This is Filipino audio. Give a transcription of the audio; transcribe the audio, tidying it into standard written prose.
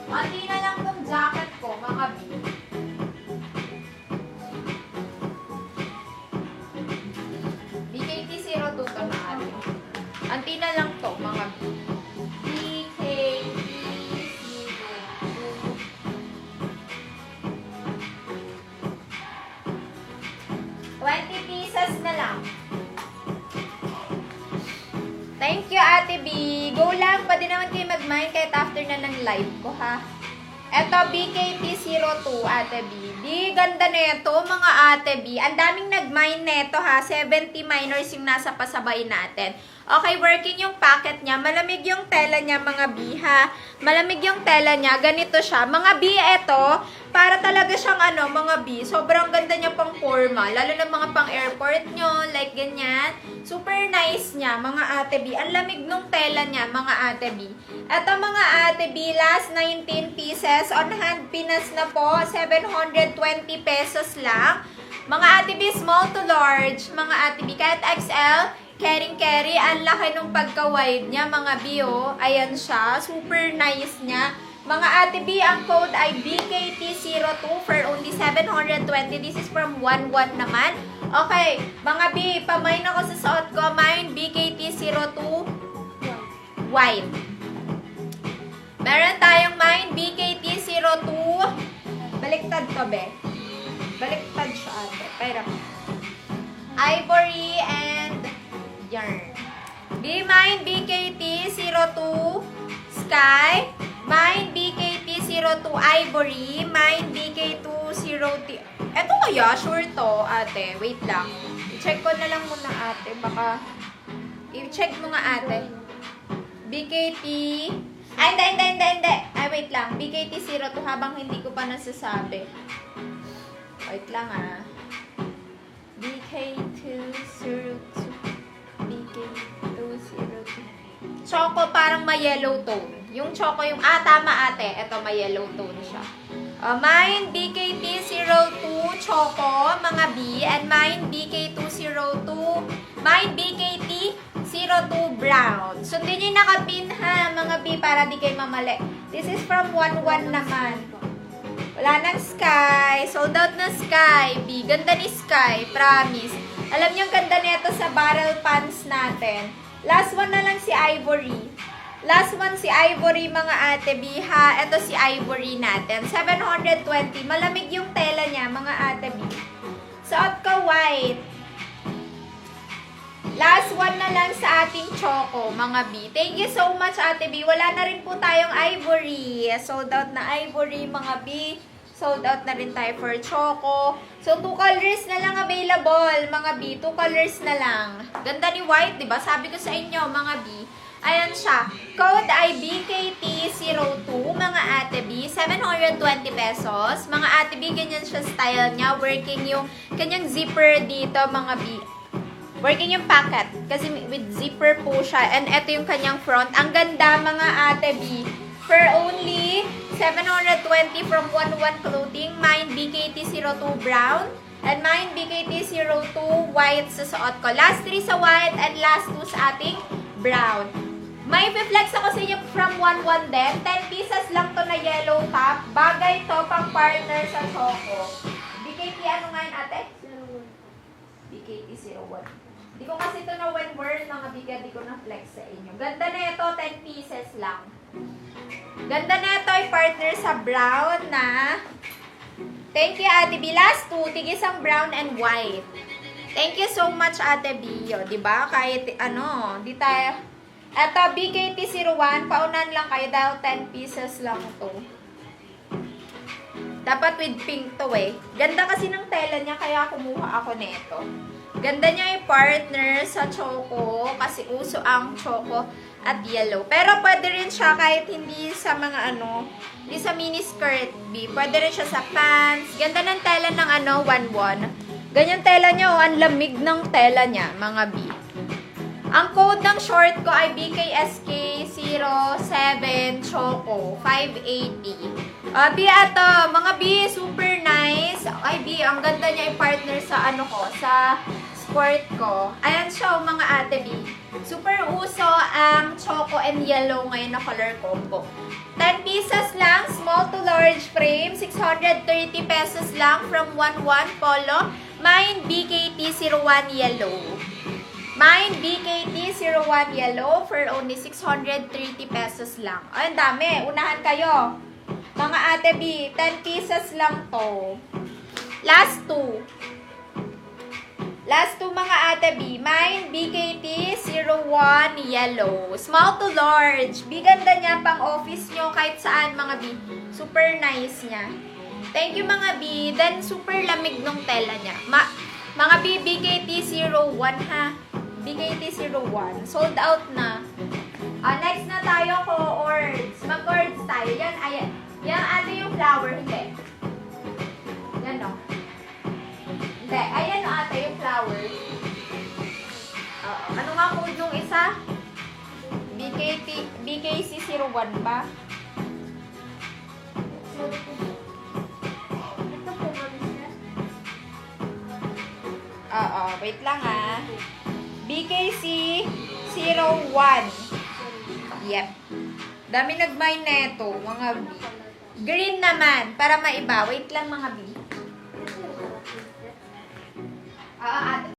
Mati na lang tong jacket ko, mga B. BKT02 to na ate. Anti na lang to, mga B. BKT02. 20 pieces na lang. Thank you, Ate B. Go lang. Pwede naman kayo mag-mine kahit after na ng live ko, ha? Eto, BKT02, Ate B. Di, ganda neto, mga Ate B. Ang daming nag-mine neto, ha? 70 miners yung nasa pasabay natin. Okay, working yung packet niya. Malamig yung tela niya, mga B, ha? Malamig yung tela niya. Ganito siya. Mga B, eto, para talaga siyang ano, mga B. Sobrang ganda niya pang forma. Lalo na mga pang airport nyo, like ganyan. Super nice niya, mga Ate B. Ang lamig nung tela niya, mga Ate B. Eto, mga Ate B, last 19 pieces. On hand pinas na po. 720 pesos lang. Mga Ate B, small to large. Mga Ate B, kahit XL, carry. Ang laki nung pagka-wide niya, mga B, oh. Ayan siya. Super nice niya. Mga Ate B, ang code ay BKT02 for only 720. This is from 11 naman. Okay, mga B, pamain ako sa suot ko. Mine, BKT02 white. Meron tayong mine, BKT02. Baliktad to, be. Baliktad siya, ate. Pero, ivory and yarn. Mine, BKT02 sky. Mine, BKT02 ivory. Mine, BK202. Eto kaya, sure to, ate. Wait lang. I-check ko na lang muna, ate. Baka, i-check mo nga, ate. BKT. Ay, hindi. Ay, wait lang. BKT02 habang hindi ko pa nasasabi. Wait lang, ah. BK202. BK202. Choco, parang may yellow tone. Yung choco, tama ate. Ito, may yellow tone siya. Mine, BKT02 choco, mga B. And mine, BK202. Mine, BKT02 brown. Sundin nyo yung nakapin, ha, mga B, para di kayo mamali. This is from 11 naman. Wala nang sky. Sold out na sky. B, ganda ni sky. Promise. Alam nyo, ang ganda nito sa barrel pants natin. Last one na lang si Ivory. Last one si Ivory, mga ate B, ha. Ito si Ivory natin. 720. Malamig yung tela niya, mga ate B. Suot ko white. Last one na lang sa ating choco, mga B. Thank you so much, ate B. Wala na rin po tayong Ivory. Sold out na Ivory, mga B. Sold out na rin tayo for choco. So, 2 colors na lang available, mga B. 2 colors na lang. Ganda ni white, diba? Sabi ko sa inyo, mga B. Ayan siya. Code ay BKT02, mga ate B. 720 pesos. Mga ate B, ganyan siya style niya. Working yung kanyang zipper dito, mga B. Working yung pocket. Kasi with zipper po siya. And ito yung kanyang front. Ang ganda, mga ate B. For only 720 from 11 Clothing. Mine, BKT02 brown. And mine, BKT02 white sa suot ko. Last 3 sa white and last 2 sa ating brown. May flex ako sa inyo from 11 din. 10 pieces lang to na yellow top. Bagay to pang partner sa choco. BKT ano ngayon, ate? 01. BKT01. Di ko kasi ito na when word mga bigyan, di ko na flex sa inyo. Ganda na ito, 10 pieces lang. Ganda na ito ay partner sa brown na. Thank you, Ate B. Last 2, tigisang brown and white. Thank you so much, Ate B. O, diba? Kahit ano, di tayo. Eto, BKT01, paunan lang kayo dahil 10 pieces lang to. Dapat with pink to eh. Ganda kasi ng tela niya, kaya kumuha ako nito. Ganda niya yung partner sa choco, kasi uso ang choco at yellow. Pero pwede rin siya kahit hindi sa mga ano, hindi sa mini skirt, B. Pwede rin siya sa pants. Ganda ng tela ng ano, 1-1. Ganyan tela niya, oh, ang lamig ng tela niya, mga B. Ang code ng short ko ay BKSK07 Choco 580. B, ato, mga B, super nice. Ay, B, ang ganda niya i-partner sa ano ko, sa sport ko. Ayan siya, mga ate B. Super uso ang choco and yellow ngayon na color combo. 10 pieces lang, small to large frame, 630 pesos lang from 11 Polo. Mine BKT01 yellow. Mine BKT01 yellow for only 630 pesos lang. Ay, ang dami. Unahan kayo. Mga ate B, 10 pieces lang to. Last two. Last two, mga ate B. Mine BKT01 yellow. Small to large. Biganda niya pang office nyo kahit saan, mga B. Super nice niya. Thank you, mga B. Then, super lamig nung tela niya. Mga B, BKT01 ha. BKT01. Sold out na. Next na tayo, co-ords. Mag-ords tayo. Yan, ayan. Yan, ate yung flower. Hindi. Yan, no. Hindi. Ayan, no, ate yung flower. Ano nga code nung isa? BKC01 ba? Wait lang ha. BKC01. Yep. Dami nag-mine neto, mga B. Green naman, para maiba. Wait lang, mga B. Ate.